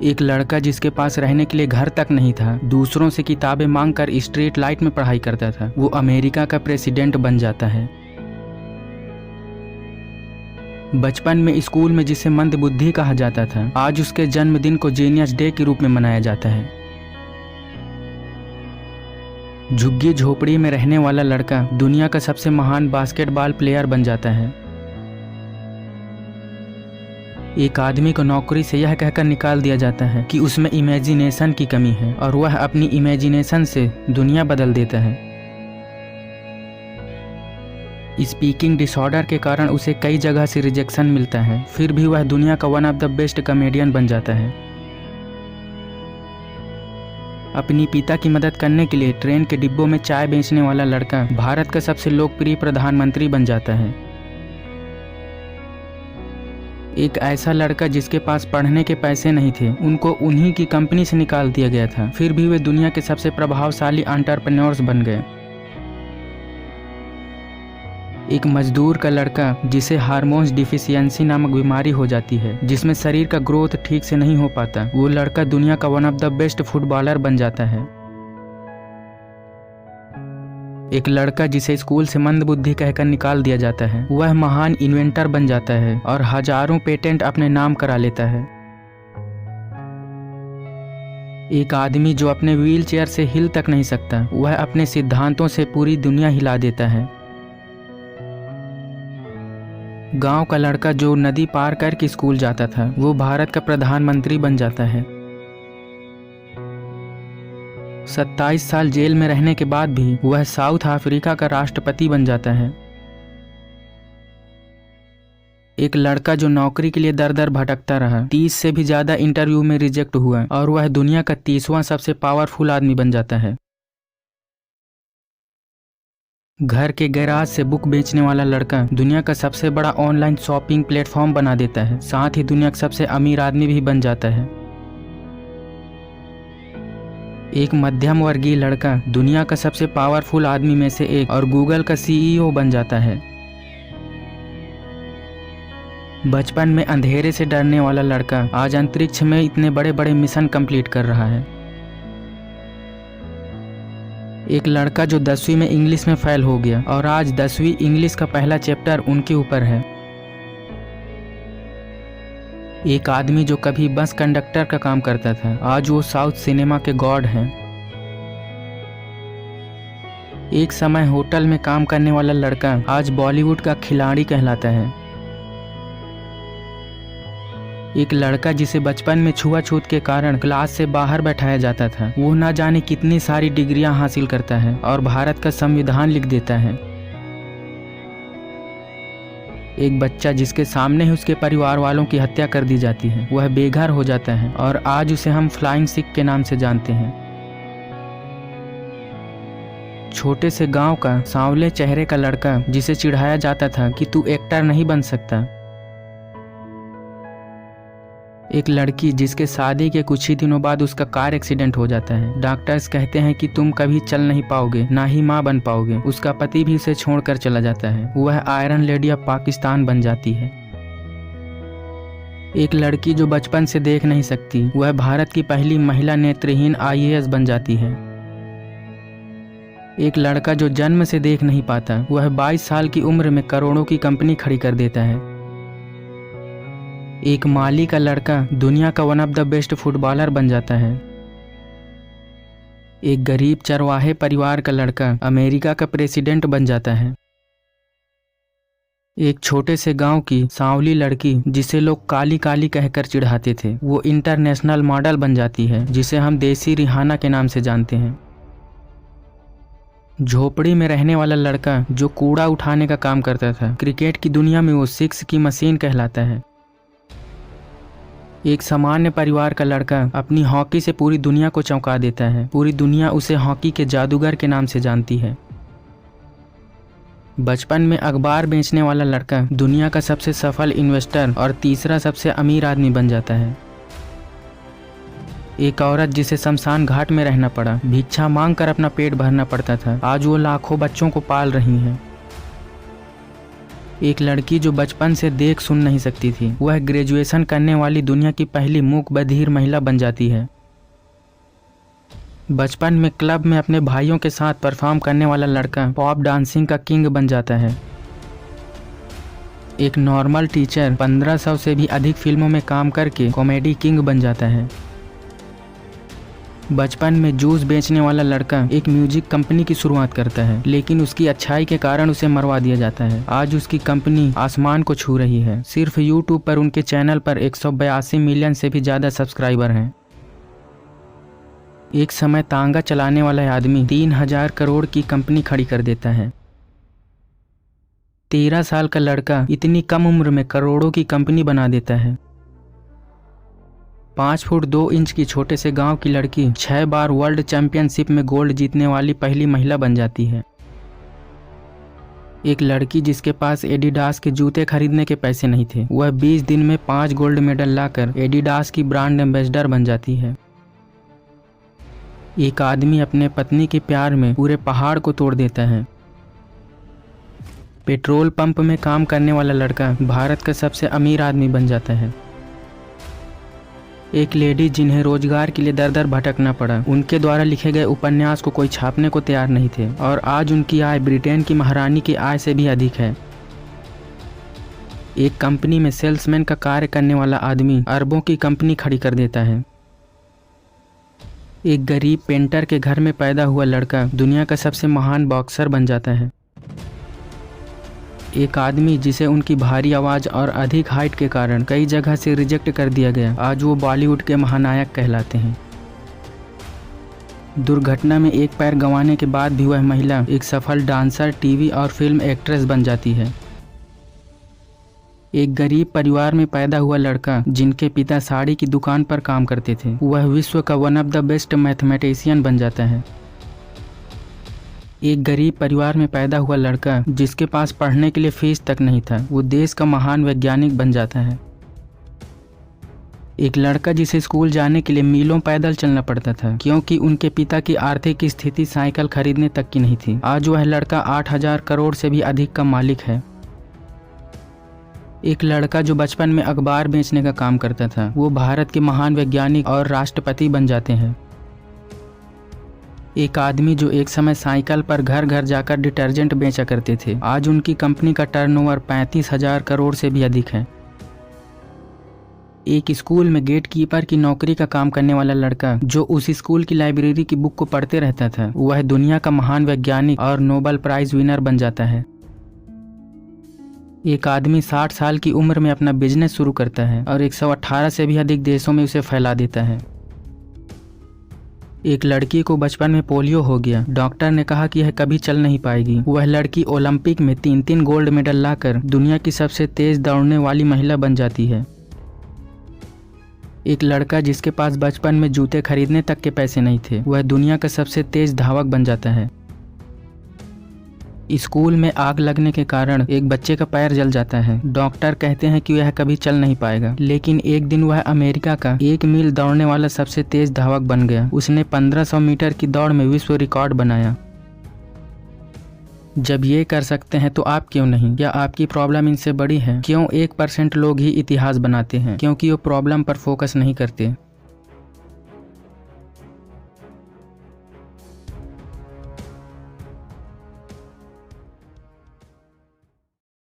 एक लड़का जिसके पास रहने के लिए घर तक नहीं था, दूसरों से किताबें मांगकर स्ट्रीट लाइट में पढ़ाई करता था, वो अमेरिका का प्रेसिडेंट बन जाता है। बचपन में स्कूल में जिसे मंदबुद्धि कहा जाता था, आज उसके जन्मदिन को जीनियस डे के रूप में मनाया जाता है। झुग्गी झोपड़ी में रहने वाला लड़का दुनिया का सबसे महान बास्केटबॉल प्लेयर बन जाता है। एक आदमी को नौकरी से यह कहकर निकाल दिया जाता है कि उसमें इमेजिनेशन की कमी है और वह अपनी इमेजिनेशन से दुनिया बदल देता है। स्पीकिंग डिसऑर्डर के कारण उसे कई जगह से रिजेक्शन मिलता है, फिर भी वह दुनिया का one of the best comedian बन जाता है। अपनी पिता की मदद करने के लिए ट्रेन के डिब्बों में चाय बेचने वाला लड़का भारत का सबसे लोकप्रिय प्रधानमंत्री बन जाता है। एक ऐसा लड़का जिसके पास पढ़ने के पैसे नहीं थे, उनको उन्हीं की कंपनी से निकाल दिया गया था, फिर भी वे दुनिया के सबसे प्रभावशाली एंटरप्रेन्योर्स बन गए। एक मजदूर का लड़का जिसे हार्मोन्स डिफिशियंसी नामक बीमारी हो जाती है, जिसमें शरीर का ग्रोथ ठीक से नहीं हो पाता, वो लड़का दुनिया का one of the best footballer बन जाता है। एक लड़का जिसे स्कूल से मंदबुद्धि कहकर निकाल दिया जाता है, वह महान इन्वेंटर बन जाता है और हजारों पेटेंट अपने नाम करा लेता है। एक आदमी जो अपने व्हील चेयर से हिल तक नहीं सकता, वह अपने सिद्धांतों से पूरी दुनिया हिला देता है। गांव का लड़का जो नदी पार करके स्कूल जाता था, वो भारत का प्रधानमंत्री बन जाता है। 27 साल जेल में रहने के बाद भी वह साउथ अफ्रीका का राष्ट्रपति बन जाता है। एक लड़का जो नौकरी के लिए दर दर भटकता रहा, 30 से भी ज्यादा इंटरव्यू में रिजेक्ट हुआ और वह दुनिया का 30वां सबसे पावरफुल आदमी बन जाता है। घर के गैराज से बुक बेचने वाला लड़का दुनिया का सबसे बड़ा ऑनलाइन शॉपिंग प्लेटफॉर्म बना देता है, साथ ही दुनिया का सबसे अमीर आदमी भी बन जाता है। एक मध्यम वर्गीय लड़का दुनिया का सबसे पावरफुल आदमी में से एक और गूगल का सीईओ बन जाता है। बचपन में अंधेरे से डरने वाला लड़का आज अंतरिक्ष में इतने बड़े बड़े मिशन कंप्लीट कर रहा है। एक लड़का जो 10वीं में इंग्लिश में फेल हो गया और आज 10वीं इंग्लिश का पहला चैप्टर उनके ऊपर है। एक आदमी जो कभी बस कंडक्टर का काम करता था, आज वो साउथ सिनेमा के गॉड हैं। एक समय होटल में काम करने वाला लड़का आज बॉलीवुड का खिलाड़ी कहलाता है। एक लड़का जिसे बचपन में छुआछूत के कारण क्लास से बाहर बैठाया जाता था, वो ना जाने कितनी सारी डिग्रियां हासिल करता है और भारत का संविधान लिख देता है। एक बच्चा जिसके सामने ही उसके परिवार वालों की हत्या कर दी जाती है, वह बेघर हो जाता है और आज उसे हम फ्लाइंग सिख के नाम से जानते हैं। छोटे से गांव का सांवले चेहरे का लड़का जिसे चिढ़ाया जाता था कि तू एक्टर नहीं बन सकता। एक लड़की जिसके शादी के कुछ ही दिनों बाद उसका कार एक्सीडेंट हो जाता है, डॉक्टर्स कहते हैं कि तुम कभी चल नहीं पाओगे, ना ही माँ बन पाओगे। उसका पति भी उसे छोड़कर चला जाता है, वह आयरन लेडी ऑफ पाकिस्तान बन जाती है। एक लड़की जो बचपन से देख नहीं सकती, वह भारत की पहली महिला नेत्रहीन IAS बन जाती है। एक लड़का जो जन्म से देख नहीं पाता, वह 22 साल की उम्र में करोड़ों की कंपनी खड़ी कर देता है। एक माली का लड़का दुनिया का one of the best footballer बन जाता है। एक गरीब चरवाहे परिवार का लड़का अमेरिका का प्रेसिडेंट बन जाता है। एक छोटे से गांव की सांवली लड़की जिसे लोग काली काली कहकर चिढ़ाते थे, वो इंटरनेशनल मॉडल बन जाती है, जिसे हम देसी रिहाना के नाम से जानते हैं। झोपड़ी में रहने वाला लड़का जो कूड़ा उठाने का काम करता था, क्रिकेट की दुनिया में वो 6 की मशीन कहलाता है। एक सामान्य परिवार का लड़का अपनी हॉकी से पूरी दुनिया को चौंका देता है, पूरी दुनिया उसे हॉकी के जादूगर के नाम से जानती है। बचपन में अखबार बेचने वाला लड़का दुनिया का सबसे सफल इन्वेस्टर और तीसरा सबसे अमीर आदमी बन जाता है। एक औरत जिसे शमशान घाट में रहना पड़ा, भिक्षा मांग कर अपना पेट भरना पड़ता था, आज वो लाखों बच्चों को पाल रही हैं। एक लड़की जो बचपन से देख सुन नहीं सकती थी, वह ग्रेजुएशन करने वाली दुनिया की पहली मूक बधिर महिला बन जाती है। बचपन में क्लब में अपने भाइयों के साथ परफॉर्म करने वाला लड़का पॉप डांसिंग का किंग बन जाता है। एक नॉर्मल टीचर 1500 से भी अधिक फिल्मों में काम करके कॉमेडी किंग बन जाता है। बचपन में जूस बेचने वाला लड़का एक म्यूजिक कंपनी की शुरुआत करता है, लेकिन उसकी अच्छाई के कारण उसे मरवा दिया जाता है। आज उसकी कंपनी आसमान को छू रही है। सिर्फ यूट्यूब पर उनके चैनल पर 182 मिलियन से भी ज्यादा सब्सक्राइबर हैं। एक समय तांगा चलाने वाला आदमी 3000 करोड़ की कंपनी खड़ी कर देता है। 13 साल का लड़का इतनी कम उम्र में करोड़ों की कंपनी बना देता है। 5 फुट 2 इंच की छोटे से गांव की लड़की 6 बार वर्ल्ड चैंपियनशिप में गोल्ड जीतने वाली पहली महिला बन जाती है। एक लड़की जिसके पास एडिडास के जूते खरीदने के पैसे नहीं थे, वह 20 दिन में 5 गोल्ड मेडल लाकर एडिडास की ब्रांड एम्बेसडर बन जाती है। एक आदमी अपने पत्नी के प्यार में पूरे पहाड़ को तोड़ देता है। पेट्रोल पंप में काम करने वाला लड़का भारत का सबसे अमीर आदमी बन जाता है। एक लेडी जिन्हें रोजगार के लिए दर दर भटकना पड़ा, उनके द्वारा लिखे गए उपन्यास को कोई छापने को तैयार नहीं थे और आज उनकी आय ब्रिटेन की महारानी की आय से भी अधिक है। एक कंपनी में सेल्समैन का कार्य करने वाला आदमी अरबों की कंपनी खड़ी कर देता है। एक गरीब पेंटर के घर में पैदा हुआ लड़का दुनिया का सबसे महान बॉक्सर बन जाता है। एक आदमी जिसे उनकी भारी आवाज और अधिक हाइट के कारण कई जगह से रिजेक्ट कर दिया गया, आज वो बॉलीवुड के महानायक कहलाते हैं। दुर्घटना में एक पैर गंवाने के बाद भी वह महिला एक सफल डांसर, टीवी और फिल्म एक्ट्रेस बन जाती है। एक गरीब परिवार में पैदा हुआ लड़का जिनके पिता साड़ी की दुकान पर काम करते थे, वह विश्व का one of the best mathematician बन जाता है। एक गरीब परिवार में पैदा हुआ लड़का जिसके पास पढ़ने के लिए फीस तक नहीं था, वो देश का महान वैज्ञानिक बन जाता है। एक लड़का जिसे स्कूल जाने के लिए मीलों पैदल चलना पड़ता था क्योंकि उनके पिता की आर्थिक स्थिति साइकिल खरीदने तक की नहीं थी, आज वह लड़का 8000 करोड़ से भी अधिक का मालिक है। एक लड़का जो बचपन में अखबार बेचने का काम करता था, वो भारत के महान वैज्ञानिक और राष्ट्रपति बन जाते हैं। एक आदमी जो एक समय साइकिल पर घर घर जाकर डिटर्जेंट बेचा करते थे, आज उनकी कंपनी का टर्नओवर 35,000 करोड़ से भी अधिक है। एक स्कूल में गेट कीपर की नौकरी का काम करने वाला लड़का जो उस स्कूल की लाइब्रेरी की बुक को पढ़ते रहता था, वह दुनिया का महान वैज्ञानिक और नोबेल प्राइज विनर बन जाता है। एक आदमी 60 साल की उम्र में अपना बिजनेस शुरू करता है और 118 से भी अधिक देशों में उसे फैला देता है। एक लड़की को बचपन में पोलियो हो गया, डॉक्टर ने कहा कि यह कभी चल नहीं पाएगी। वह लड़की ओलंपिक में 3 गोल्ड मेडल लाकर दुनिया की सबसे तेज दौड़ने वाली महिला बन जाती है। एक लड़का जिसके पास बचपन में जूते खरीदने तक के पैसे नहीं थे, वह दुनिया का सबसे तेज धावक बन जाता है। स्कूल में आग लगने के कारण एक बच्चे का पैर जल जाता है, डॉक्टर कहते हैं कि वह कभी चल नहीं पाएगा, लेकिन एक दिन वह अमेरिका का 1 मील दौड़ने वाला सबसे तेज धावक बन गया। उसने 1500 मीटर की दौड़ में विश्व रिकॉर्ड बनाया। जब ये कर सकते हैं तो आप क्यों नहीं? क्या आपकी प्रॉब्लम इनसे बड़ी है? क्यों 1% लोग ही इतिहास बनाते हैं? क्योंकि वो प्रॉब्लम पर फोकस नहीं करते।